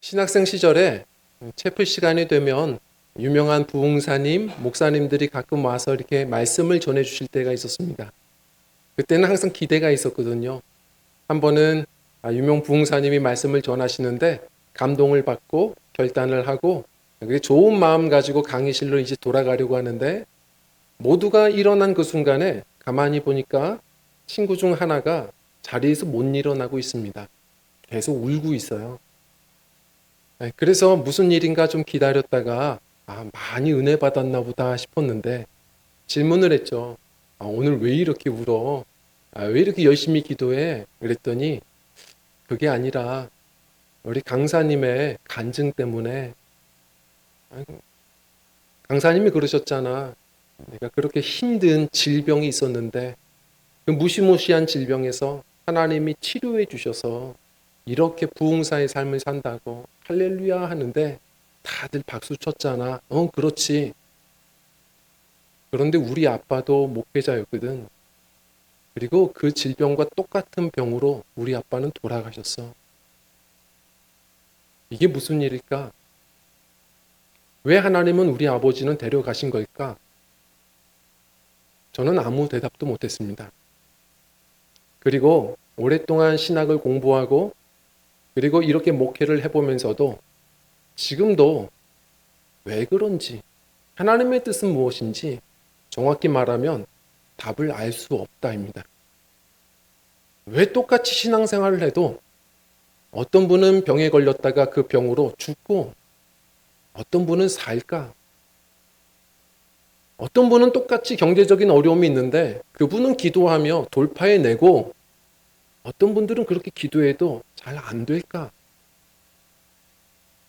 신학생 시절에 체프 시간이 되면 유명한 부흥사님, 목사님들이 가끔 와서 이렇게 말씀을 전해 주실 때가 있었습니다. 그때는 항상 기대가 있었거든요. 한 번은 유명 부흥사님이 말씀을 전하시는데 감동을 받고 결단을 하고 좋은 마음 가지고 강의실로 이제 돌아가려고 하는데 모두가 일어난 그 순간에 가만히 보니까 친구 중 하나가 자리에서 못 일어나고 있습니다. 계속 울고 있어요. 그래서 무슨 일인가 좀 기다렸다가 많이 은혜 받았나 보다 싶었는데 질문을 했죠. 오늘 왜 이렇게 울어? 왜 이렇게 열심히 기도해? 그랬더니 그게 아니라 우리 강사님의 간증 때문에. 아이고, 강사님이 그러셨잖아. 내가 그렇게 힘든 질병이 있었는데 그 무시무시한 질병에서 하나님이 치료해 주셔서 이렇게 부흥사의 삶을 산다고 할렐루야 하는데 다들 박수 쳤잖아. 그렇지. 그런데 우리 아빠도 목회자였거든. 그리고 그 질병과 똑같은 병으로 우리 아빠는 돌아가셨어. 이게 무슨 일일까? 왜 하나님은 우리 아버지는 데려가신 걸까? 저는 아무 대답도 못했습니다. 그리고 오랫동안 신학을 공부하고 그리고 이렇게 목회를 해보면서도 지금도 왜 그런지, 하나님의 뜻은 무엇인지 정확히 말하면 답을 알 수 없다입니다. 왜 똑같이 신앙생활을 해도 어떤 분은 병에 걸렸다가 그 병으로 죽고 어떤 분은 살까? 어떤 분은 똑같이 경제적인 어려움이 있는데 그분은 기도하며 돌파해내고 어떤 분들은 그렇게 기도해도 잘 안 될까?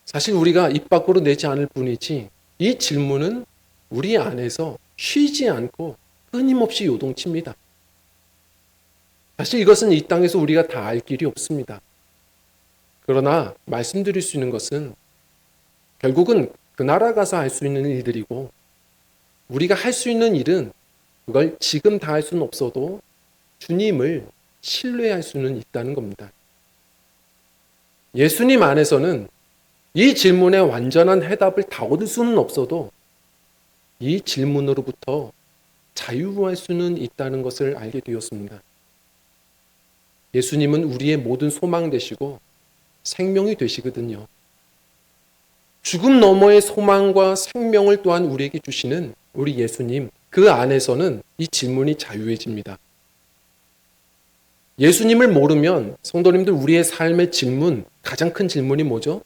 사실 우리가 입 밖으로 내지 않을 뿐이지 이 질문은 우리 안에서 쉬지 않고 끊임없이 요동칩니다. 사실 이것은 이 땅에서 우리가 다 알 길이 없습니다. 그러나 말씀드릴 수 있는 것은 결국은 그 나라 가서 할 수 있는 일들이고 우리가 할 수 있는 일은 그걸 지금 다 할 수는 없어도 주님을 신뢰할 수는 있다는 겁니다. 예수님 안에서는 이 질문에 완전한 해답을 다 얻을 수는 없어도 이 질문으로부터 자유할 수는 있다는 것을 알게 되었습니다. 예수님은 우리의 모든 소망 되시고 생명이 되시거든요. 죽음 너머의 소망과 생명을 또한 우리에게 주시는 우리 예수님, 그 안에서는 이 질문이 자유해집니다. 예수님을 모르면 성도님들 우리의 삶의 질문, 가장 큰 질문이 뭐죠?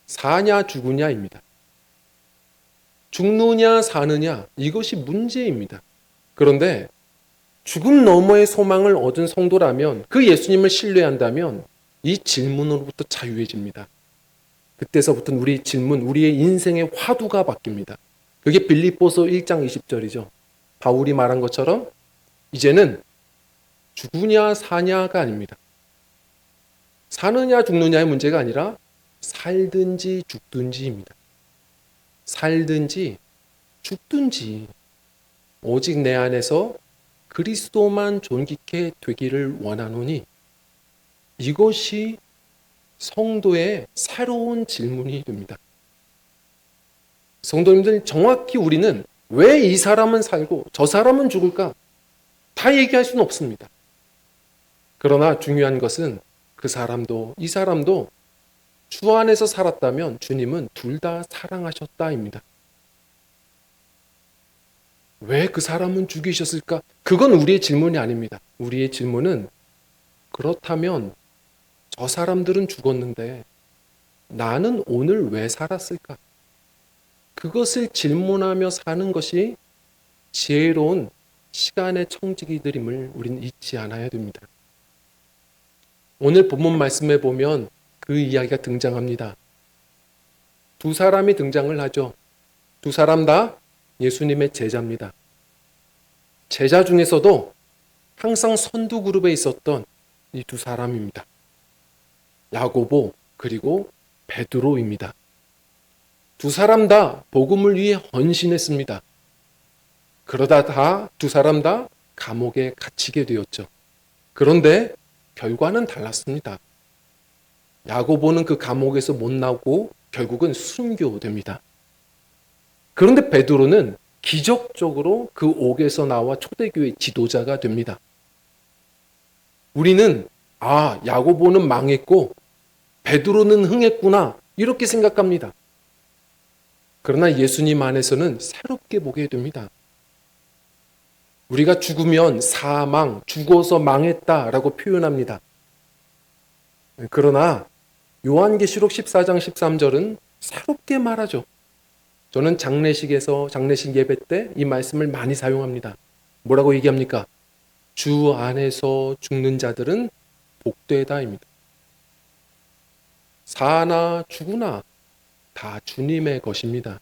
사냐 죽으냐입니다. 죽느냐 사느냐 이것이 문제입니다. 그런데 죽음 너머의 소망을 얻은 성도라면 그 예수님을 신뢰한다면 이 질문으로부터 자유해집니다. 그때서부터는 우리 질문, 우리의 인생의 화두가 바뀝니다. 그게 빌립보서 1장 20절이죠. 바울이 말한 것처럼 이제는 죽으냐 사냐가 아닙니다. 사느냐 죽느냐의 문제가 아니라 살든지 죽든지입니다. 살든지 죽든지 오직 내 안에서 그리스도만 존귀케 되기를 원하노니 이것이 성도의 새로운 질문이 됩니다. 성도님들 정확히 우리는 왜 이 사람은 살고 저 사람은 죽을까? 다 얘기할 수는 없습니다. 그러나 중요한 것은 그 사람도 이 사람도 주 안에서 살았다면 주님은 둘 다 사랑하셨다입니다. 왜 그 사람은 죽이셨을까? 그건 우리의 질문이 아닙니다. 우리의 질문은 그렇다면 저 사람들은 죽었는데 나는 오늘 왜 살았을까? 그것을 질문하며 사는 것이 지혜로운 시간의 청지기들임을 우리는 잊지 않아야 됩니다. 오늘 본문 말씀에 보면 그 이야기가 등장합니다. 두 사람이 등장을 하죠. 두 사람 다 예수님의 제자입니다. 제자 중에서도 항상 선두 그룹에 있었던 이 두 사람입니다. 야고보 그리고 베드로입니다. 두 사람 다 복음을 위해 헌신했습니다. 그러다 두 사람 다 감옥에 갇히게 되었죠. 그런데 결과는 달랐습니다. 야고보는 그 감옥에서 못 나오고 결국은 순교됩니다. 그런데 베드로는 기적적으로 그 옥에서 나와 초대교회 지도자가 됩니다. 우리는 야고보는 망했고 베드로는 흥했구나 이렇게 생각합니다. 그러나 예수님 안에서는 새롭게 보게 됩니다. 우리가 죽으면 사망, 죽어서 망했다라고 표현합니다. 그러나 요한계시록 14장 13절은 새롭게 말하죠. 저는 장례식 예배 때 이 말씀을 많이 사용합니다. 뭐라고 얘기합니까? 주 안에서 죽는 자들은 복되다입니다. 사나 죽으나 다 주님의 것입니다.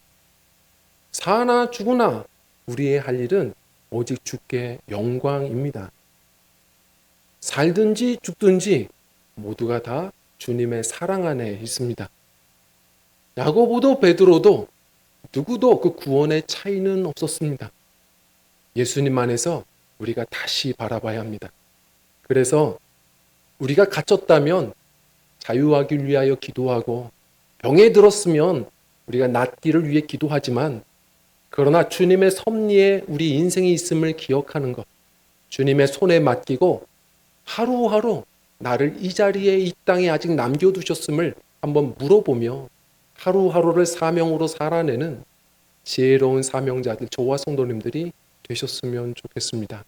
사나 죽으나 우리의 할 일은 오직 주께 영광입니다. 살든지 죽든지 모두가 다 주님의 사랑 안에 있습니다. 야고보도 베드로도 누구도 그 구원의 차이는 없었습니다. 예수님 안에서 우리가 다시 바라봐야 합니다. 그래서 우리가 갇혔다면 자유하기 위하여 기도하고 병에 들었으면 우리가 낫기를 위해 기도하지만 그러나 주님의 섭리에 우리 인생이 있음을 기억하는 것, 주님의 손에 맡기고 하루하루 나를 이 자리에 이 땅에 아직 남겨두셨음을 한번 물어보며 하루하루를 사명으로 살아내는 지혜로운 사명자들, 저와 성도님들이 되셨으면 좋겠습니다.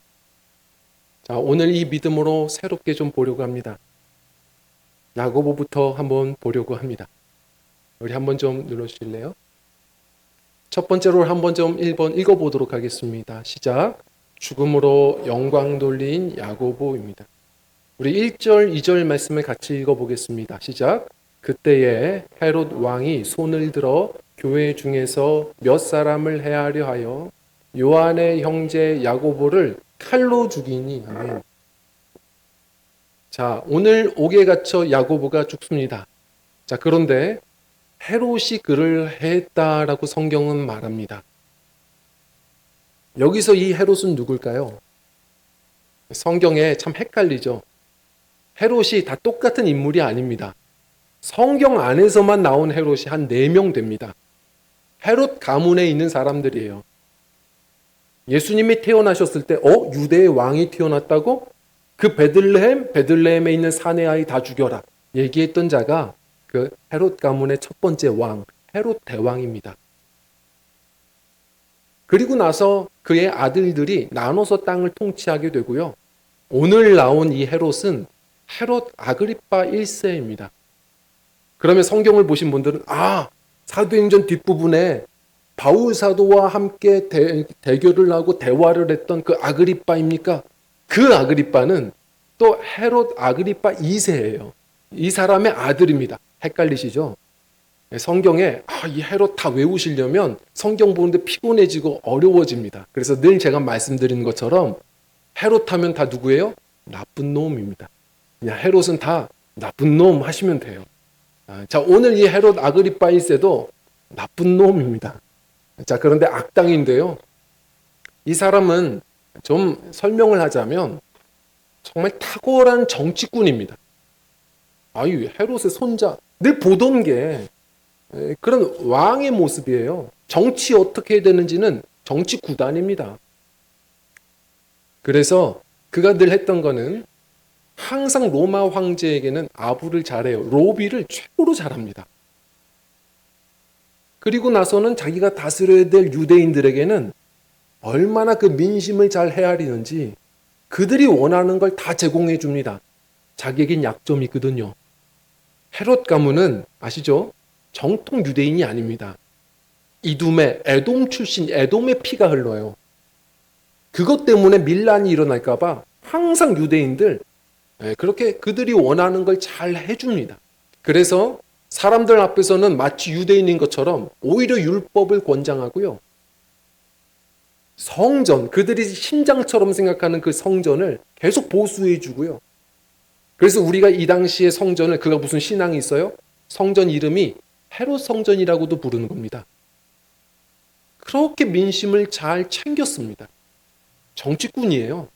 자, 오늘 이 믿음으로 새롭게 좀 보려고 합니다. 야고보부터 한번 보려고 합니다. 우리 한번 좀 눌러주실래요? 첫 번째로 한번 좀 1번 읽어보도록 하겠습니다. 시작. 죽음으로 영광 돌린 야고보입니다. 우리 1절, 2절 말씀을 같이 읽어보겠습니다. 시작. 그때에 헤롯 왕이 손을 들어 교회 중에서 몇 사람을 해하려 하여 요한의 형제 야고보를 칼로 죽이니. 아멘. 자, 오늘 옥에 갇혀 야고보가 죽습니다. 자, 그런데 헤롯이 그를 해했다라고 성경은 말합니다. 여기서 이 헤롯은 누굴까요? 성경에 참 헷갈리죠. 헤롯이 다 똑같은 인물이 아닙니다. 성경 안에서만 나온 헤롯이 한 4명 됩니다. 헤롯 가문에 있는 사람들이에요. 예수님이 태어나셨을 때 유대의 왕이 태어났다고? 그 베들레헴에 있는 사내 아이 다 죽여라 얘기했던 자가 그 헤롯 가문의 첫 번째 왕, 헤롯 대왕입니다. 그리고 나서 그의 아들들이 나눠서 땅을 통치하게 되고요. 오늘 나온 이 헤롯은 헤롯 아그리파 1세입니다. 그러면 성경을 보신 분들은 사도행전 뒷부분에 바울 사도와 함께 대결을 하고 대화를 했던 그 아그리파입니까? 그 아그리파는 또 헤롯 아그리파 2세예요. 이 사람의 아들입니다. 헷갈리시죠? 성경에 이 헤롯 다 외우시려면 성경 보는데 피곤해지고 어려워집니다. 그래서 늘 제가 말씀드리는 것처럼 헤롯 하면 다 누구예요? 나쁜 놈입니다. 그냥 헤롯은 다 나쁜 놈 하시면 돼요. 자, 오늘 이 헤롯 아그리파 1세도 나쁜 놈입니다. 자, 그런데 악당인데요. 이 사람은 좀 설명을 하자면 정말 탁월한 정치꾼입니다. 이 헤롯의 손자, 늘 보던 게 그런 왕의 모습이에요. 정치 어떻게 해야 되는지는 정치 구단입니다. 그래서 그가 늘 했던 거는 항상 로마 황제에게는 아부를 잘해요. 로비를 최고로 잘합니다. 그리고 나서는 자기가 다스려야 될 유대인들에게는 얼마나 그 민심을 잘 헤아리는지 그들이 원하는 걸 다 제공해 줍니다. 자기에겐 약점이 있거든요. 헤롯 가문은 아시죠? 정통 유대인이 아닙니다. 이둠의 에돔 출신, 에돔의 피가 흘러요. 그것 때문에 밀란이 일어날까 봐 항상 유대인들 그렇게 그들이 원하는 걸 잘 해줍니다. 그래서 사람들 앞에서는 마치 유대인인 것처럼 오히려 율법을 권장하고요. 성전, 그들이 심장처럼 생각하는 그 성전을 계속 보수해 주고요. 그래서 우리가 이 당시의 성전을, 그가 무슨 신앙이 있어요? 성전 이름이 헤롯 성전이라고도 부르는 겁니다. 그렇게 민심을 잘 챙겼습니다. 정치꾼이에요.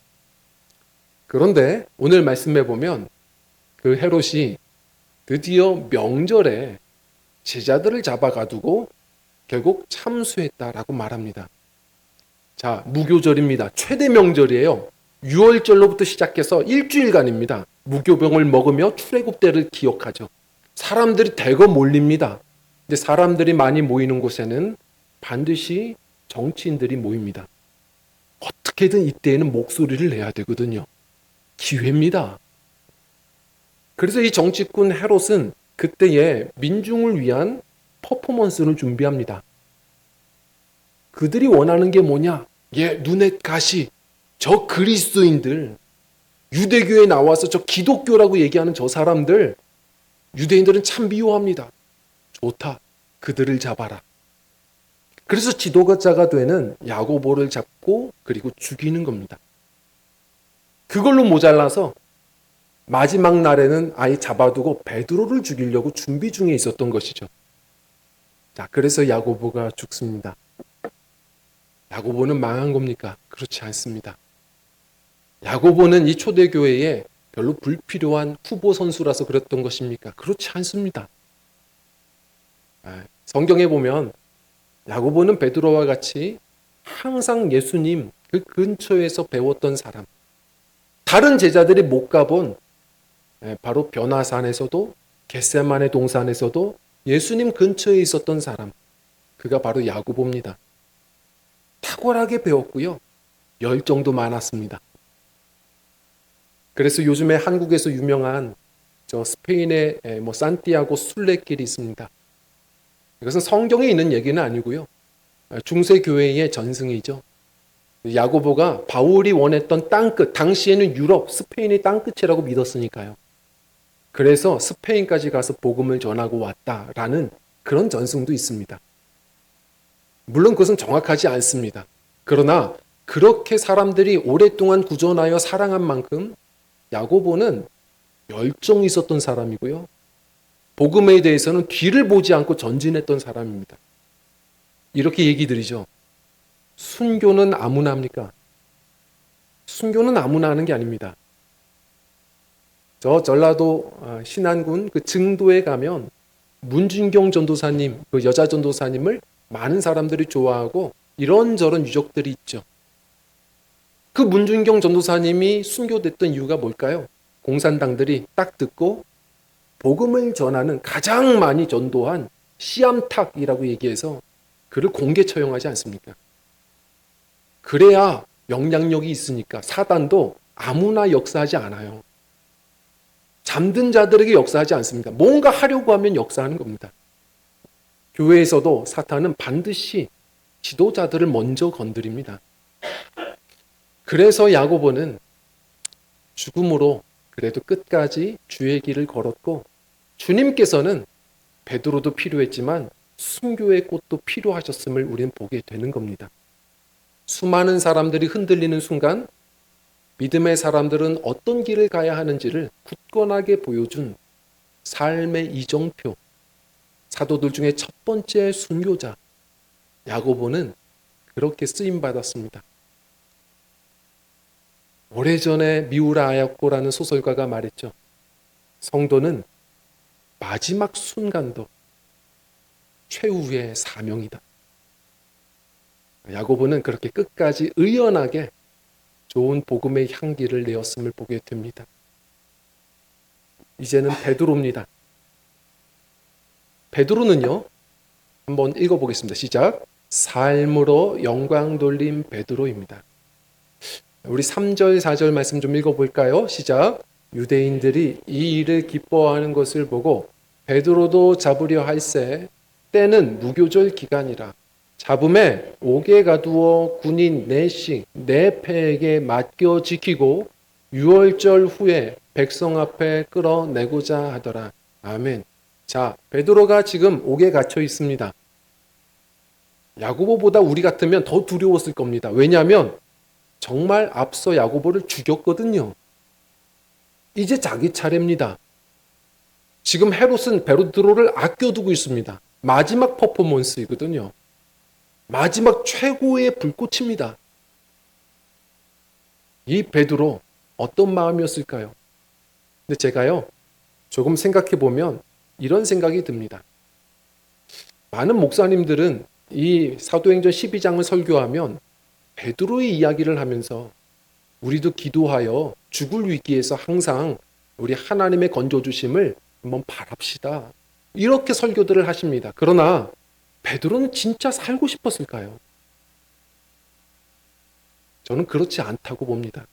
그런데 오늘 말씀해 보면 그 헤롯이 드디어 명절에 제자들을 잡아가두고 결국 참수했다라고 말합니다. 자, 무교절입니다. 최대 명절이에요. 6월절로부터 시작해서 일주일간입니다. 무교병을 먹으며 출애굽때를 기억하죠. 사람들이 대거 몰립니다. 근데 사람들이 많이 모이는 곳에는 반드시 정치인들이 모입니다. 어떻게든 이때에는 목소리를 내야 되거든요. 기회입니다. 그래서 이 정치꾼 헤롯은 그때에 민중을 위한 퍼포먼스를 준비합니다. 그들이 원하는 게 뭐냐? 눈엣 가시, 저 그리스도인들, 유대교에 나와서 저 기독교라고 얘기하는 저 사람들, 유대인들은 참 미워합니다. 좋다. 그들을 잡아라. 그래서 지도자가 되는 야고보를 잡고 그리고 죽이는 겁니다. 그걸로 모자라서 마지막 날에는 아예 잡아두고 베드로를 죽이려고 준비 중에 있었던 것이죠. 자, 그래서 야고보가 죽습니다. 야고보는 망한 겁니까? 그렇지 않습니다. 야고보는 이 초대교회에 별로 불필요한 후보 선수라서 그랬던 것입니까? 그렇지 않습니다. 성경에 보면 야고보는 베드로와 같이 항상 예수님 그 근처에서 배웠던 사람, 다른 제자들이 못 가본 바로 변화산에서도 겟세마네 동산에서도 예수님 근처에 있었던 사람, 그가 바로 야고보입니다. 탁월하게 배웠고요. 열정도 많았습니다. 그래서 요즘에 한국에서 유명한 저 스페인의 산티아고 순례길이 있습니다. 이것은 성경에 있는 얘기는 아니고요. 중세 교회의 전승이죠. 야고보가 바울이 원했던 땅끝, 당시에는 유럽, 스페인이 땅끝이라고 믿었으니까요. 그래서 스페인까지 가서 복음을 전하고 왔다라는 그런 전승도 있습니다. 물론 그것은 정확하지 않습니다. 그러나 그렇게 사람들이 오랫동안 구전하여 사랑한 만큼 야고보는 열정이 있었던 사람이고요. 복음에 대해서는 뒤를 보지 않고 전진했던 사람입니다. 이렇게 얘기 드리죠. 순교는 아무나 합니까? 순교는 아무나 하는 게 아닙니다. 저 전라도 신안군 그 증도에 가면 문준경 전도사님, 그 여자 전도사님을 많은 사람들이 좋아하고 이런저런 유적들이 있죠. 그 문준경 전도사님이 순교됐던 이유가 뭘까요? 공산당들이 딱 듣고 복음을 전하는 가장 많이 전도한 시암탉이라고 얘기해서 그를 공개 처형하지 않습니까? 그래야 영향력이 있으니까 사단도 아무나 역사하지 않아요. 잠든 자들에게 역사하지 않습니다. 뭔가 하려고 하면 역사하는 겁니다. 교회에서도 사탄은 반드시 지도자들을 먼저 건드립니다. 그래서 야고보는 죽음으로 그래도 끝까지 주의 길을 걸었고 주님께서는 베드로도 필요했지만 순교의 꽃도 필요하셨음을 우리는 보게 되는 겁니다. 수많은 사람들이 흔들리는 순간 믿음의 사람들은 어떤 길을 가야 하는지를 굳건하게 보여준 삶의 이정표, 사도들 중에 첫 번째 순교자 야고보는 그렇게 쓰임받았습니다. 오래전에 미우라 아야코라는 소설가가 말했죠. 성도는 마지막 순간도 최후의 사명이다. 야고보는 그렇게 끝까지 의연하게 좋은 복음의 향기를 내었음을 보게 됩니다. 이제는 베드로입니다. 베드로는요, 한번 읽어보겠습니다. 시작. 삶으로 영광 돌림 베드로입니다. 우리 3절, 4절 말씀 좀 읽어볼까요? 시작. 유대인들이 이 일을 기뻐하는 것을 보고 베드로도 잡으려 할새 때는 무교절 기간이라 잡음에 옥에 가두어 군인 넷씩 네 패에게 맡겨 지키고 6월절 후에 백성 앞에 끌어내고자 하더라. 아멘. 자, 베드로가 지금 옥에 갇혀 있습니다. 야고보보다 우리 같으면 더 두려웠을 겁니다. 왜냐하면 정말 앞서 야고보를 죽였거든요. 이제 자기 차례입니다. 지금 헤롯은 베드로를 아껴두고 있습니다. 마지막 퍼포먼스이거든요. 마지막 최고의 불꽃입니다. 이 베드로 어떤 마음이었을까요? 근데 제가요, 조금 생각해 보면 이런 생각이 듭니다. 많은 목사님들은 이 사도행전 12장을 설교하면 베드로의 이야기를 하면서 우리도 기도하여 죽을 위기에서 항상 우리 하나님의 건져주심을 한번 바랍시다. 이렇게 설교들을 하십니다. 그러나 베드로는 진짜 살고 싶었을까요? 저는 그렇지 않다고 봅니다.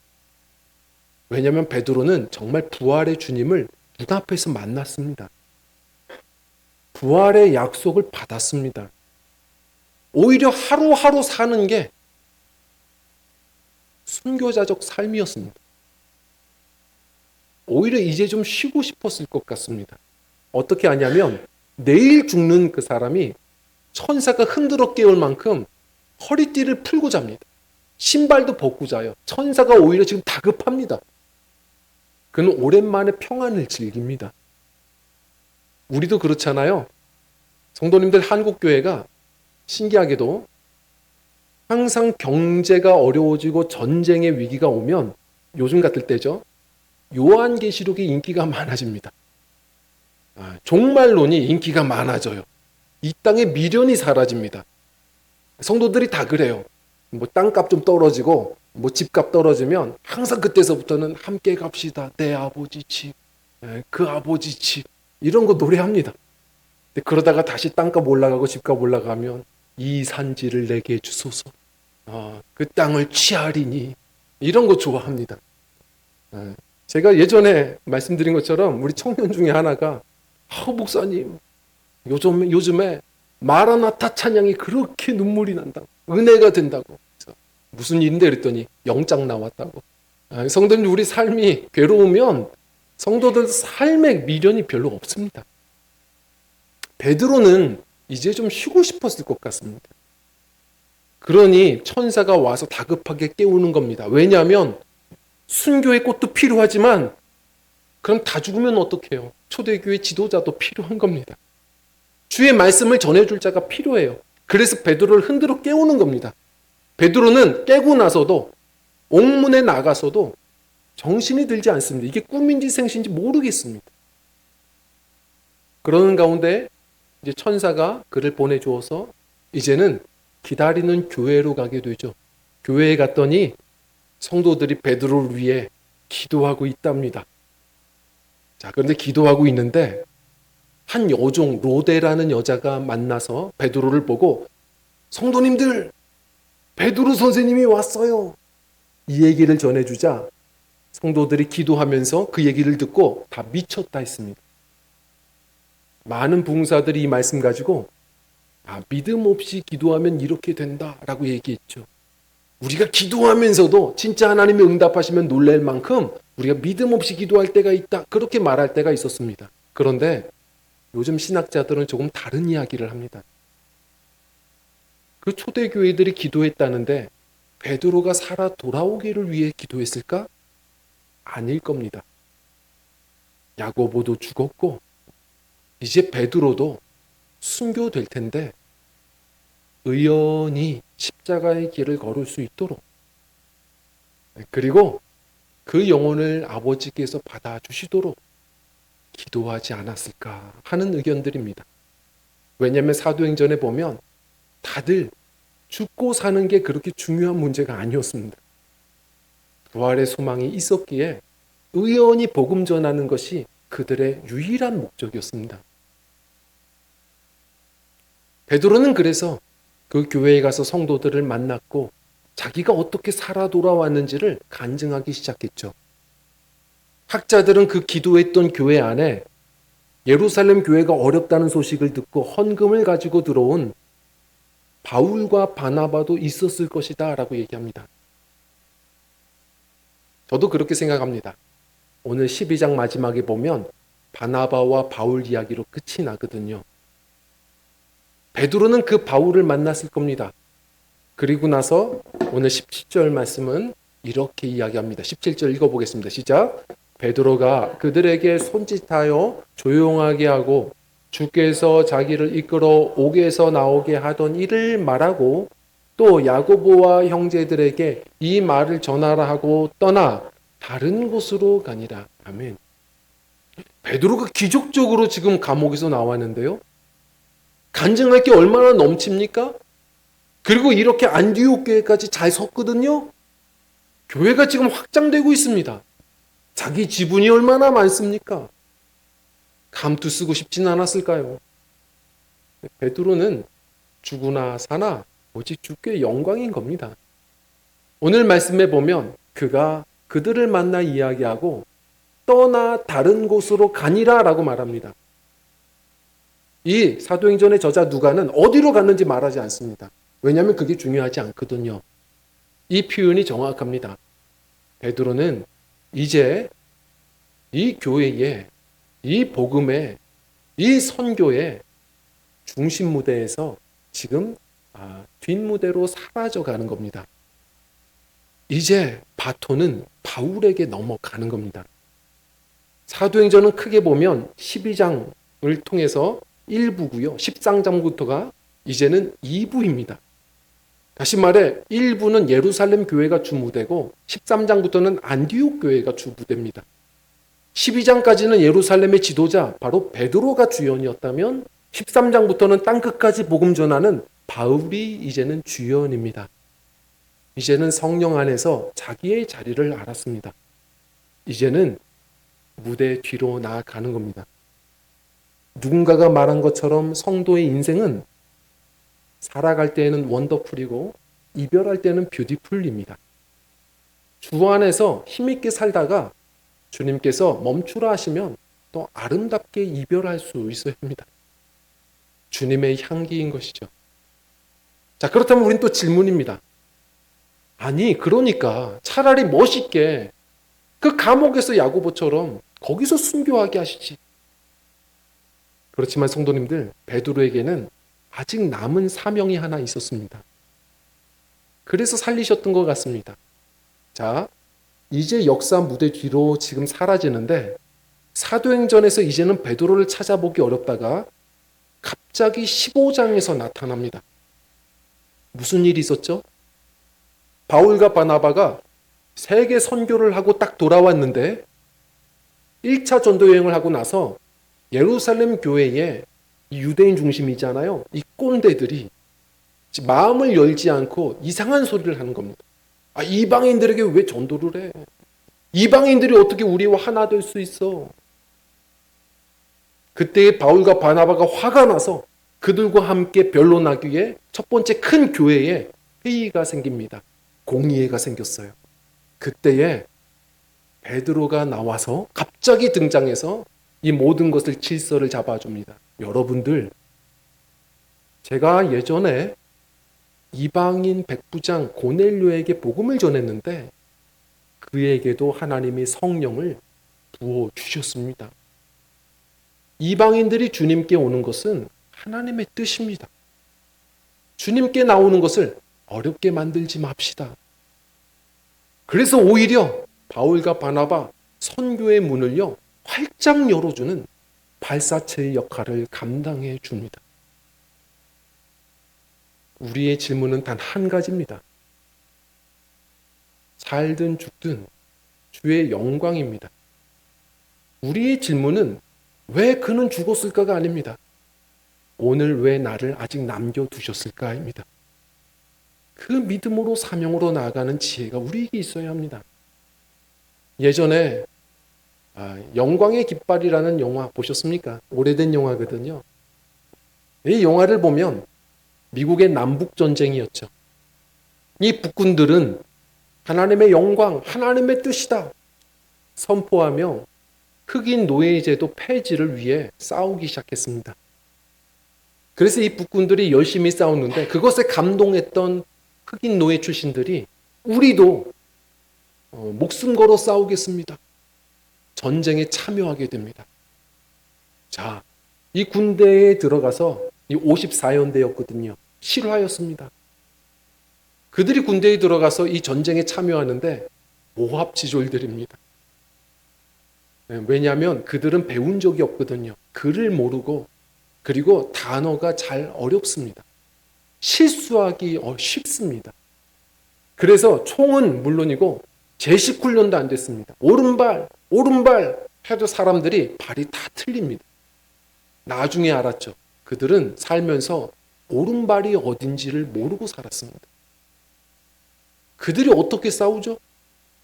왜냐하면 베드로는 정말 부활의 주님을 눈앞에서 만났습니다. 부활의 약속을 받았습니다. 오히려 하루하루 사는 게 순교자적 삶이었습니다. 오히려 이제 좀 쉬고 싶었을 것 같습니다. 어떻게 하냐면 내일 죽는 그 사람이 천사가 흔들어 깨울 만큼 허리띠를 풀고 잡니다. 신발도 벗고 자요. 천사가 오히려 지금 다급합니다. 그는 오랜만에 평안을 즐깁니다. 우리도 그렇잖아요. 성도님들, 한국교회가 신기하게도 항상 경제가 어려워지고 전쟁의 위기가 오면 요즘 같을 때죠. 요한계시록이 인기가 많아집니다. 종말론이 인기가 많아져요. 이 땅에 미련이 사라집니다. 성도들이 다 그래요. 뭐 땅값 좀 떨어지고 뭐 집값 떨어지면 항상 그때서부터는 함께 갑시다. 내 아버지 집, 그 아버지 집 이런 거 노래합니다. 근데 그러다가 다시 땅값 올라가고 집값 올라가면 이 산지를 내게 주소서. 그 땅을 취하리니 이런 거 좋아합니다. 제가 예전에 말씀드린 것처럼 우리 청년 중에 하나가 목사님 요즘에 마라나타 찬양이 그렇게 눈물이 난다고 은혜가 된다고 무슨 일인데 그랬더니 영장 나왔다고. 성도님, 우리 삶이 괴로우면 성도들 삶에 미련이 별로 없습니다. 베드로는 이제 좀 쉬고 싶었을 것 같습니다. 그러니 천사가 와서 다급하게 깨우는 겁니다. 왜냐하면 순교의 꽃도 필요하지만 그럼 다 죽으면 어떡해요? 초대교회 지도자도 필요한 겁니다. 주의 말씀을 전해줄 자가 필요해요. 그래서 베드로를 흔들어 깨우는 겁니다. 베드로는 깨고 나서도 옥문에 나가서도 정신이 들지 않습니다. 이게 꿈인지 생시인지 모르겠습니다. 그러는 가운데 이제 천사가 그를 보내주어서 이제는 기다리는 교회로 가게 되죠. 교회에 갔더니 성도들이 베드로를 위해 기도하고 있답니다. 자, 그런데 기도하고 있는데 한 여종 로데라는 여자가 만나서 베드로를 보고 성도님들, 베드로 선생님이 왔어요. 이 얘기를 전해주자 성도들이 기도하면서 그 얘기를 듣고 다 미쳤다 했습니다. 많은 부흥사들이 이 말씀 가지고 믿음 없이 기도하면 이렇게 된다라고 얘기했죠. 우리가 기도하면서도 진짜 하나님이 응답하시면 놀랄 만큼 우리가 믿음 없이 기도할 때가 있다. 그렇게 말할 때가 있었습니다. 그런데 요즘 신학자들은 조금 다른 이야기를 합니다. 그 초대교회들이 기도했다는데 베드로가 살아 돌아오기를 위해 기도했을까? 아닐 겁니다. 야고보도 죽었고 이제 베드로도 순교될 텐데 의연히 십자가의 길을 걸을 수 있도록 그리고 그 영혼을 아버지께서 받아주시도록 기도하지 않았을까 하는 의견들입니다. 왜냐하면 사도행전에 보면 다들 죽고 사는 게 그렇게 중요한 문제가 아니었습니다. 부활의 소망이 있었기에 의연히 복음 전하는 것이 그들의 유일한 목적이었습니다. 베드로는 그래서 그 교회에 가서 성도들을 만났고 자기가 어떻게 살아 돌아왔는지를 간증하기 시작했죠. 학자들은 그 기도했던 교회 안에 예루살렘 교회가 어렵다는 소식을 듣고 헌금을 가지고 들어온 바울과 바나바도 있었을 것이다 라고 얘기합니다. 저도 그렇게 생각합니다. 오늘 12장 마지막에 보면 바나바와 바울 이야기로 끝이 나거든요. 베드로는 그 바울을 만났을 겁니다. 그리고 나서 오늘 17절 말씀은 이렇게 이야기합니다. 17절 읽어보겠습니다. 시작. 베드로가 그들에게 손짓하여 조용하게 하고 주께서 자기를 이끌어 옥에서 나오게 하던 일을 말하고 또 야고보와 형제들에게 이 말을 전하라 하고 떠나 다른 곳으로 가니라. 아멘. 베드로가 기적적으로 지금 감옥에서 나왔는데요. 간증할 게 얼마나 넘칩니까? 그리고 이렇게 안디옥 교회까지 잘 섰거든요. 교회가 지금 확장되고 있습니다. 자기 지분이 얼마나 많습니까? 감투 쓰고 싶진 않았을까요? 베드로는 죽으나 사나 오직 주께 영광인 겁니다. 오늘 말씀에 보면 그가 그들을 만나 이야기하고 떠나 다른 곳으로 가니라 라고 말합니다. 이 사도행전의 저자 누가는 어디로 갔는지 말하지 않습니다. 왜냐하면 그게 중요하지 않거든요. 이 표현이 정확합니다. 베드로는 이제 이 교회에, 이 복음의, 이 선교의 중심 무대에서 지금 뒷무대로 사라져가는 겁니다. 이제 바톤은 바울에게 넘어가는 겁니다. 사도행전은 크게 보면 12장을 통해서 1부고요. 13장부터가 이제는 2부입니다. 다시 말해 1부는 예루살렘 교회가 주무대고 13장부터는 안디옥 교회가 주무대입니다. 12장까지는 예루살렘의 지도자 바로 베드로가 주연이었다면 13장부터는 땅끝까지 복음 전하는 바울이 이제는 주연입니다. 이제는 성령 안에서 자기의 자리를 알았습니다. 이제는 무대 뒤로 나아가는 겁니다. 누군가가 말한 것처럼 성도의 인생은 살아갈 때에는 원더풀이고 이별할 때는 뷰티풀입니다. 주 안에서 힘있게 살다가 주님께서 멈추라 하시면 또 아름답게 이별할 수 있어야 합니다. 주님의 향기인 것이죠. 자, 그렇다면 우린 또 질문입니다. 아니, 그러니까 차라리 멋있게 그 감옥에서 야고보처럼 거기서 순교하게 하시지. 그렇지만 성도님들, 베드로에게는 아직 남은 사명이 하나 있었습니다. 그래서 살리셨던 것 같습니다. 자, 이제 역사 무대 뒤로 지금 사라지는데 사도행전에서 이제는 베드로를 찾아보기 어렵다가 갑자기 15장에서 나타납니다. 무슨 일이 있었죠? 바울과 바나바가 세계 선교를 하고 딱 돌아왔는데 1차 전도 여행을 하고 나서 예루살렘 교회에 유대인 중심이잖아요. 이 꼰대들이 마음을 열지 않고 이상한 소리를 하는 겁니다. 이방인들에게 왜 전도를 해? 이방인들이 어떻게 우리와 하나 될 수 있어? 그때 바울과 바나바가 화가 나서 그들과 함께 변론하기 위해 첫 번째 큰 교회에 회의가 생깁니다. 공의회가 생겼어요. 그때에 베드로가 나와서 갑자기 등장해서 이 모든 것을 질서를 잡아줍니다. 여러분들, 제가 예전에 이방인 백부장 고넬료에게 복음을 전했는데 그에게도 하나님이 성령을 부어주셨습니다. 이방인들이 주님께 오는 것은 하나님의 뜻입니다. 주님께 나오는 것을 어렵게 만들지 맙시다. 그래서 오히려 바울과 바나바 선교의 문을요 활짝 열어주는 발사체의 역할을 감당해 줍니다. 우리의 질문은 단 한 가지입니다. 살든 죽든 주의 영광입니다. 우리의 질문은 왜 그는 죽었을까가 아닙니다. 오늘 왜 나를 아직 남겨두셨을까입니다. 그 믿음으로 사명으로 나아가는 지혜가 우리에게 있어야 합니다. 예전에 영광의 깃발이라는 영화 보셨습니까? 오래된 영화거든요. 이 영화를 보면 미국의 남북전쟁이었죠. 이 북군들은 하나님의 영광, 하나님의 뜻이다 선포하며 흑인 노예제도 폐지를 위해 싸우기 시작했습니다. 그래서 이 북군들이 열심히 싸웠는데 그것에 감동했던 흑인 노예 출신들이 우리도 목숨 걸어 싸우겠습니다. 전쟁에 참여하게 됩니다. 자, 이 군대에 들어가서 이 54연대였거든요. 실화였습니다. 그들이 군대에 들어가서 이 전쟁에 참여하는데 모합지졸들입니다. 왜냐하면 그들은 배운 적이 없거든요. 글을 모르고 그리고 단어가 잘 어렵습니다. 실수하기 쉽습니다. 그래서 총은 물론이고 제식 훈련도 안 됐습니다. 오른발, 오른발, 해도 사람들이 발이 다 틀립니다. 나중에 알았죠. 그들은 살면서 오른발이 어딘지를 모르고 살았습니다. 그들이 어떻게 싸우죠?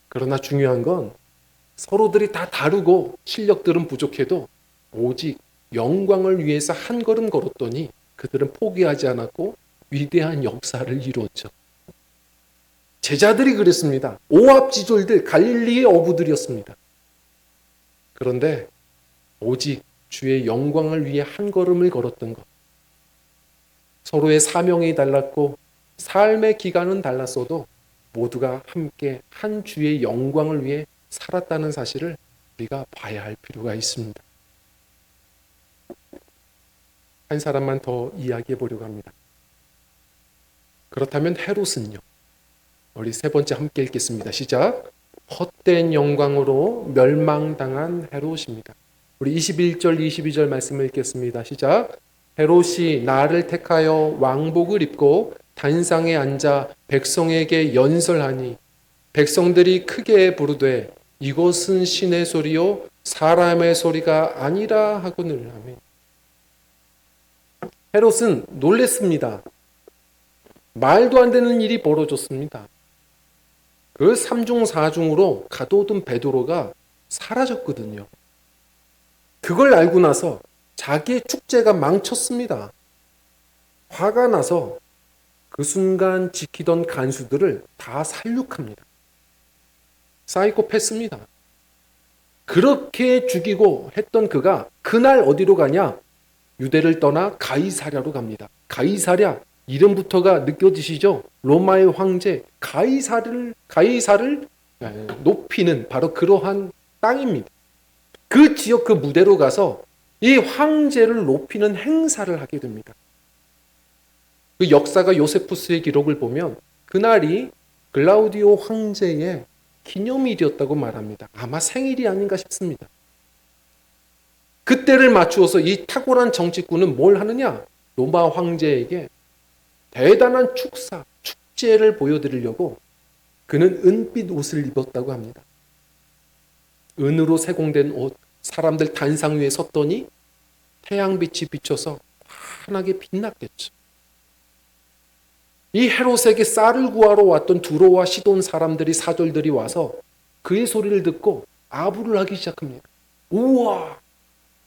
그러나 중요한 건 서로들이 다 다르고 실력들은 부족해도 오직 영광을 위해서 한 걸음 걸었더니 그들은 포기하지 않았고 위대한 역사를 이루었죠. 제자들이 그랬습니다. 오합지졸들, 갈릴리의 어부들이었습니다. 그런데 오직 주의 영광을 위해 한 걸음을 걸었던 것. 서로의 사명이 달랐고 삶의 기간은 달랐어도 모두가 함께 한 주의 영광을 위해 살았다는 사실을 우리가 봐야 할 필요가 있습니다. 한 사람만 더 이야기해 보려고 합니다. 그렇다면 헤롯은요? 우리 세 번째 함께 읽겠습니다. 시작. 헛된 영광으로 멸망당한 헤롯입니다. 우리 21절 22절 말씀을 읽겠습니다. 시작. 헤롯이 나를 택하여 왕복을 입고 단상에 앉아 백성에게 연설하니 백성들이 크게 부르되 이것은 신의 소리요 사람의 소리가 아니라 하거늘. 아멘. 헤롯은 놀랬습니다. 말도 안 되는 일이 벌어졌습니다. 그 3중 4중으로 가둬둔 베드로가 사라졌거든요. 그걸 알고 나서 자기의 축제가 망쳤습니다. 화가 나서 그 순간 지키던 간수들을 다 살육합니다. 사이코패스입니다. 그렇게 죽이고 했던 그가 그날 어디로 가냐? 유대를 떠나 가이사랴로 갑니다. 가이사랴 이름부터가 느껴지시죠? 로마의 황제 가이사를 높이는 바로 그러한 땅입니다. 그 지역 그 무대로 가서 이 황제를 높이는 행사를 하게 됩니다. 그 역사가 요세푸스의 기록을 보면 그날이 글라우디오 황제의 기념일이었다고 말합니다. 아마 생일이 아닌가 싶습니다. 그때를 맞추어서 이 탁월한 정치꾼은 뭘 하느냐? 로마 황제에게 대단한 축제를 보여드리려고 그는 은빛 옷을 입었다고 합니다. 은으로 세공된 옷, 사람들 단상 위에 섰더니 태양빛이 비쳐서 환하게 빛났겠죠. 이 헤롯에게 쌀을 구하러 왔던 두로와 시돈 사람들이 사절들이 와서 그의 소리를 듣고 아부를 하기 시작합니다. 우와,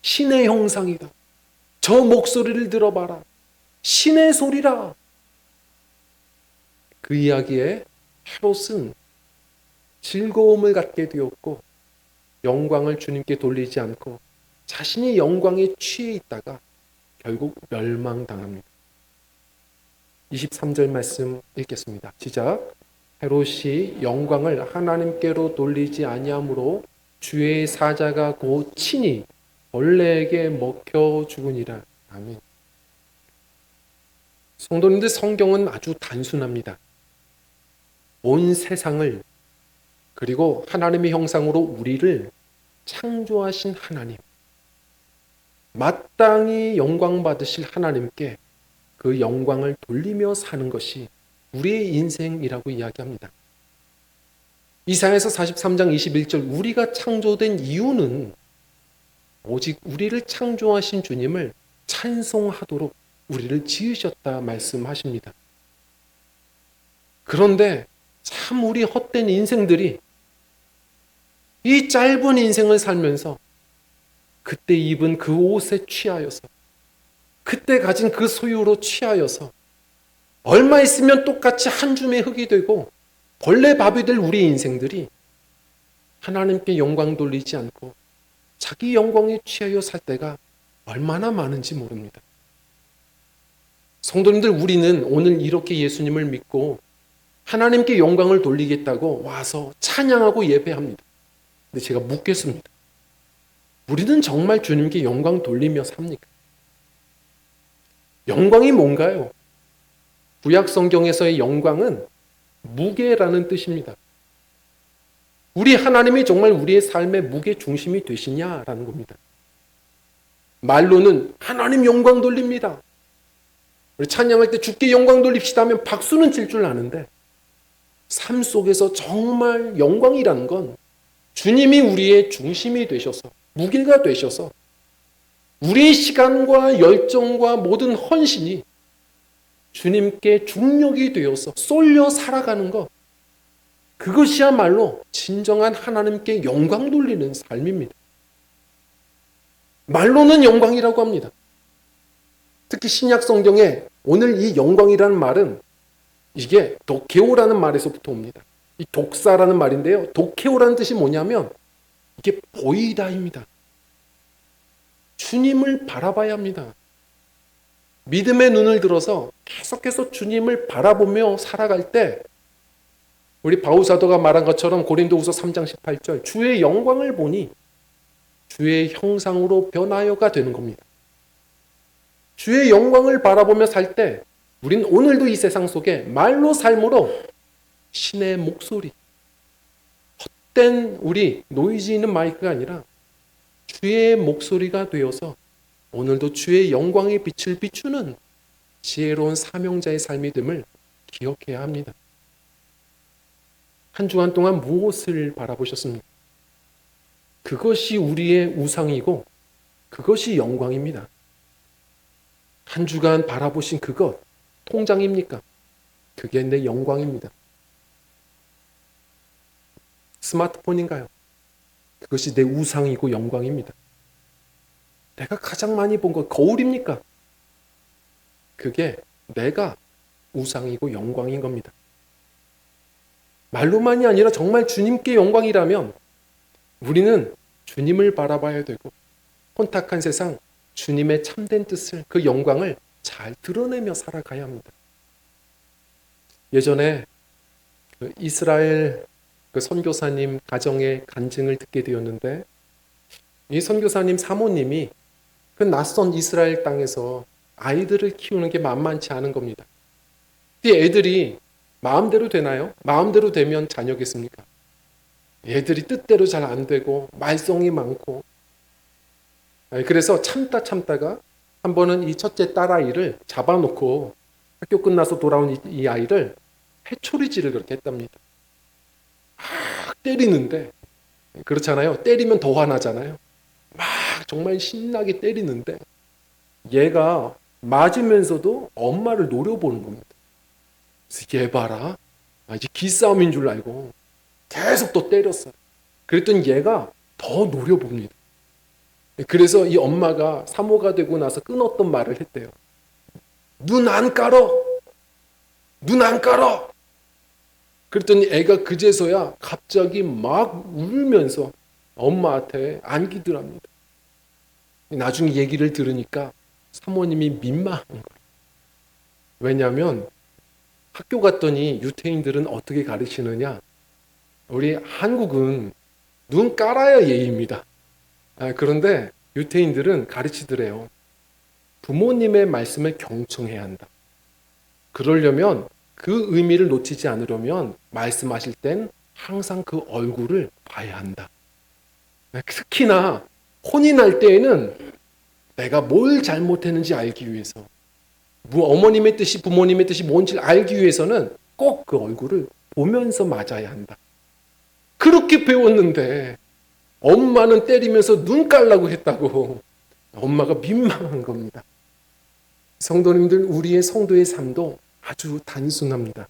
신의 형상이다. 저 목소리를 들어봐라. 신의 소리라. 그 이야기에 헤롯은 즐거움을 갖게 되었고 영광을 주님께 돌리지 않고 자신이 영광에 취해 있다가 결국 멸망당합니다. 23절 말씀 읽겠습니다. 시작. 헤롯이 영광을 하나님께로 돌리지 아니하므로 주의 사자가 곧 친히 벌레에게 먹혀 죽으니라. 아멘. 성도님들, 성경은 아주 단순합니다. 온 세상을 그리고 하나님의 형상으로 우리를 창조하신 하나님, 마땅히 영광 받으실 하나님께 그 영광을 돌리며 사는 것이 우리의 인생이라고 이야기합니다. 이사야서 43장 21절 우리가 창조된 이유는 오직 우리를 창조하신 주님을 찬송하도록 우리를 지으셨다 말씀하십니다. 그런데 참 우리 헛된 인생들이 이 짧은 인생을 살면서 그때 입은 그 옷에 취하여서 그때 가진 그 소유로 취하여서 얼마 있으면 똑같이 한 줌의 흙이 되고 벌레 밥이 될 우리 인생들이 하나님께 영광 돌리지 않고 자기 영광에 취하여 살 때가 얼마나 많은지 모릅니다. 성도님들, 우리는 오늘 이렇게 예수님을 믿고 하나님께 영광을 돌리겠다고 와서 찬양하고 예배합니다. 근데 제가 묻겠습니다. 우리는 정말 주님께 영광 돌리며 삽니까? 영광이 뭔가요? 구약 성경에서의 영광은 무게라는 뜻입니다. 우리 하나님이 정말 우리의 삶의 무게 중심이 되시냐라는 겁니다. 말로는 하나님 영광 돌립니다. 우리 찬양할 때 주께 영광 돌립시다 하면 박수는 칠 줄 아는데 삶 속에서 정말 영광이라는 건 주님이 우리의 중심이 되셔서 무게가 되셔서 우리의 시간과 열정과 모든 헌신이 주님께 중력이 되어서 쏠려 살아가는 것, 그것이야말로 진정한 하나님께 영광 돌리는 삶입니다. 말로는 영광이라고 합니다. 특히 신약 성경에 오늘 이 영광이라는 말은 이게 도케오라는 말에서부터 옵니다. 이 독사라는 말인데요. 도케오라는 뜻이 뭐냐면 이게 보이다입니다. 주님을 바라봐야 합니다. 믿음의 눈을 들어서 계속해서 주님을 바라보며 살아갈 때 우리 바울 사도가 말한 것처럼 고린도후서 3장 18절 주의 영광을 보니 주의 형상으로 변하여가 되는 겁니다. 주의 영광을 바라보며 살 때 우린 오늘도 이 세상 속에 말로 삶으로 신의 목소리, 헛된 우리 노이즈 있는 마이크가 아니라 주의 목소리가 되어서 오늘도 주의 영광의 빛을 비추는 지혜로운 사명자의 삶이 됨을 기억해야 합니다. 한 주간 동안 무엇을 바라보셨습니까? 그것이 우리의 우상이고 그것이 영광입니다. 한 주간 바라보신 그것 통장입니까? 그게 내 영광입니다. 스마트폰인가요? 그것이 내 우상이고 영광입니다. 내가 가장 많이 본 것 거울입니까? 그게 내가 우상이고 영광인 겁니다. 말로만이 아니라 정말 주님께 영광이라면 우리는 주님을 바라봐야 되고 혼탁한 세상 주님의 참된 뜻을, 그 영광을 잘 드러내며 살아가야 합니다. 예전에 그 이스라엘 그 선교사님 가정의 간증을 듣게 되었는데 이 선교사님 사모님이 그 낯선 이스라엘 땅에서 아이들을 키우는 게 만만치 않은 겁니다. 이 애들이 마음대로 되나요? 마음대로 되면 자녀겠습니까? 애들이 뜻대로 잘 안 되고 말썽이 많고 그래서 참다가 한 번은 이 첫째 딸아이를 잡아놓고 학교 끝나서 돌아온 이 아이를 회초리질을 그렇게 했답니다. 막 때리는데 그렇잖아요. 때리면 더 화나잖아요. 막 정말 신나게 때리는데 얘가 맞으면서도 엄마를 노려보는 겁니다. 그래서 얘 봐라. 이제 기싸움인 줄 알고 계속 또 때렸어요. 그랬더니 얘가 더 노려봅니다. 그래서 이 엄마가 사모가 되고 나서 끊었던 말을 했대요. 눈 안 깔어. 눈 안 깔어. 그랬더니 애가 그제서야 갑자기 막 울면서 엄마한테 안기더랍니다. 나중에 얘기를 들으니까 사모님이 민망한 거예요. 왜냐하면 학교 갔더니 유태인들은 어떻게 가르치느냐. 우리 한국은 눈 깔아야 예의입니다. 그런데 유태인들은 가르치더래요. 부모님의 말씀을 경청해야 한다. 그러려면 그 의미를 놓치지 않으려면 말씀하실 땐 항상 그 얼굴을 봐야 한다. 특히나 혼이 날 때에는 내가 뭘 잘못했는지 알기 위해서 어머님의 뜻이 부모님의 뜻이 뭔지 알기 위해서는 꼭 그 얼굴을 보면서 맞아야 한다. 그렇게 배웠는데 엄마는 때리면서 눈 깔라고 했다고 엄마가 민망한 겁니다. 성도님들, 우리의 성도의 삶도 아주 단순합니다.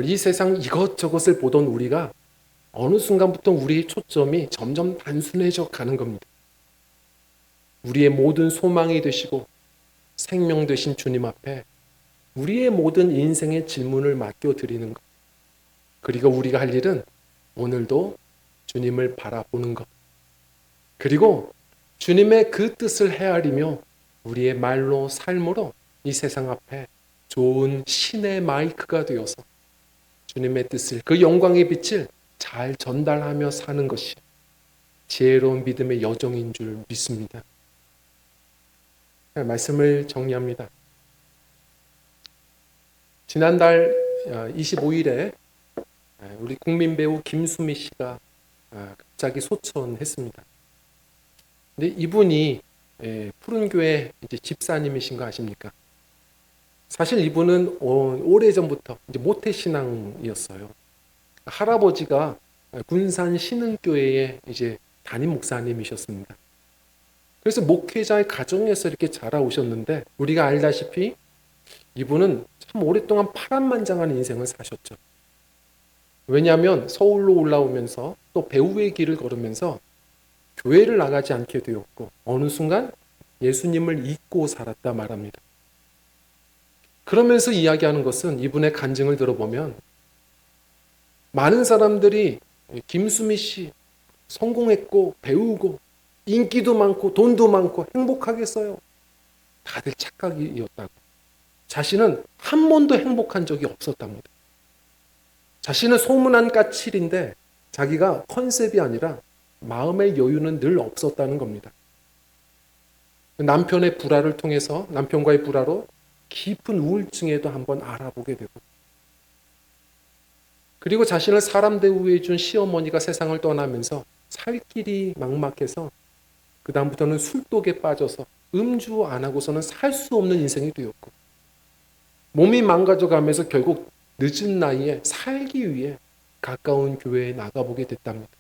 이 세상 이것저것을 보던 우리가 어느 순간부터 우리의 초점이 점점 단순해져 가는 겁니다. 우리의 모든 소망이 되시고 생명 되신 주님 앞에 우리의 모든 인생의 질문을 맡겨드리는 것. 그리고 우리가 할 일은 오늘도 주님을 바라보는 것. 그리고 주님의 그 뜻을 헤아리며 우리의 말로 삶으로 이 세상 앞에 좋은 신의 마이크가 되어서 주님의 뜻을, 그 영광의 빛을 잘 전달하며 사는 것이 지혜로운 믿음의 여정인 줄 믿습니다. 말씀을 정리합니다. 지난달 25일에 우리 국민 배우 김수미 씨가 갑자기 소천했습니다. 근데 이분이 푸른교회 이제 집사님이신 거 아십니까? 사실 이분은 오래전부터 이제 모태신앙이었어요. 할아버지가 군산 신흥교회에 이제 담임 목사님이셨습니다. 그래서 목회자의 가정에서 이렇게 자라오셨는데 우리가 알다시피 이분은 참 오랫동안 파란만장한 인생을 사셨죠. 왜냐하면 서울로 올라오면서 또 배우의 길을 걸으면서 교회를 나가지 않게 되었고 어느 순간 예수님을 잊고 살았다 말합니다. 그러면서 이야기하는 것은 이분의 간증을 들어보면 많은 사람들이 김수미 씨 성공했고 배우고 인기도 많고 돈도 많고 행복하겠어요. 다들 착각이었다고. 자신은 한 번도 행복한 적이 없었답니다. 자신은 소문난 까칠인데 자기가 컨셉이 아니라 마음의 여유는 늘 없었다는 겁니다. 남편의 불화를 통해서 남편과의 불화로 깊은 우울증에도 한번 알아보게 되고 그리고 자신을 사람 대우해 준 시어머니가 세상을 떠나면서 살 길이 막막해서 그 다음부터는 술독에 빠져서 음주 안 하고서는 살 수 없는 인생이 되었고 몸이 망가져가면서 결국 늦은 나이에 살기 위해 가까운 교회에 나가보게 됐답니다.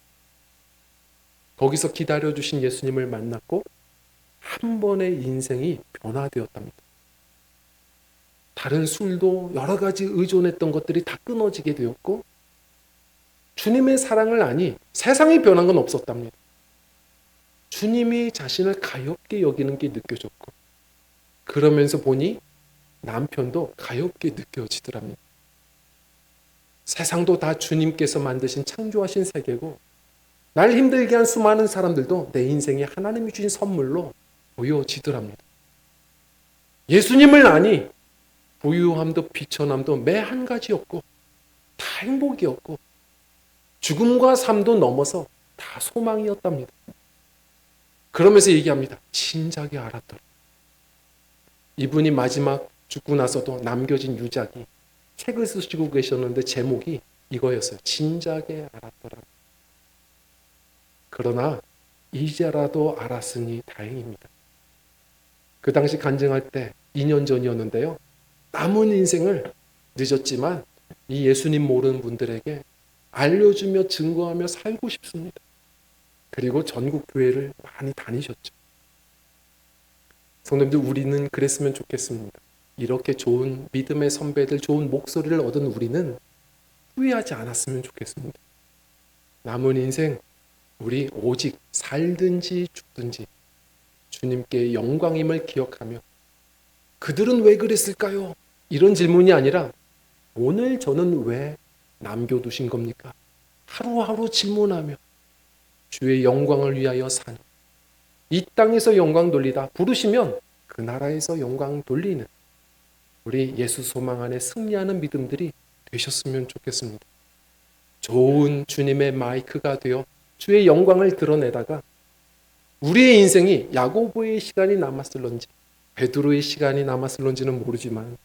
거기서 기다려주신 예수님을 만났고 한 번의 인생이 변화되었답니다. 다른 술도 여러 가지 의존했던 것들이 다 끊어지게 되었고 주님의 사랑을 아니 세상이 변한 건 없었답니다. 주님이 자신을 가엾게 여기는 게 느껴졌고 그러면서 보니 남편도 가엾게 느껴지더랍니다. 세상도 다 주님께서 만드신 창조하신 세계고 날 힘들게 한 수많은 사람들도 내 인생에 하나님이 주신 선물로 보여지더랍니다. 예수님을 아니 부유함도 비천함도 매 한 가지였고 다 행복이었고 죽음과 삶도 넘어서 다 소망이었답니다. 그러면서 얘기합니다. 진작에 알았더라. 이분이 마지막 죽고 나서도 남겨진 유작이 책을 쓰시고 계셨는데 제목이 이거였어요. 진작에 알았더라. 그러나 이제라도 알았으니 다행입니다. 그 당시 간증할 때 2년 전이었는데요. 남은 인생을 늦었지만 이 예수님 모르는 분들에게 알려주며 증거하며 살고 싶습니다. 그리고 전국 교회를 많이 다니셨죠. 성도님들 우리는 그랬으면 좋겠습니다. 이렇게 좋은 믿음의 선배들 좋은 목소리를 얻은 우리는 후회하지 않았으면 좋겠습니다. 남은 인생 우리 오직 살든지 죽든지 주님께 영광임을 기억하며 그들은 왜 그랬을까요? 이런 질문이 아니라 오늘 저는 왜 남겨두신 겁니까? 하루하루 질문하며 주의 영광을 위하여 사는 이 땅에서 영광 돌리다 부르시면 그 나라에서 영광 돌리는 우리 예수 소망 안에 승리하는 믿음들이 되셨으면 좋겠습니다. 좋은 주님의 마이크가 되어 주의 영광을 드러내다가 우리의 인생이 야고보의 시간이 남았을런지 베드로의 시간이 남았을런지는 모르지만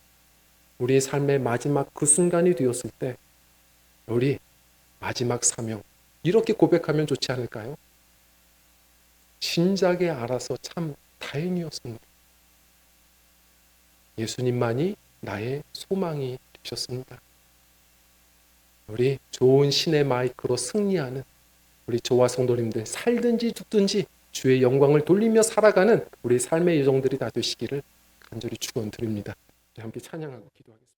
우리의 삶의 마지막 그 순간이 되었을 때 우리 마지막 사명 이렇게 고백하면 좋지 않을까요? 진작에 알아서 참 다행이었습니다. 예수님만이 나의 소망이 되셨습니다. 우리 좋은 신의 마이크로 승리하는 우리 저와 성도님들 살든지 죽든지 주의 영광을 돌리며 살아가는 우리 삶의 여정들이 다 되시기를 간절히 축원드립니다. 함께 찬양하고 기도하겠습니다.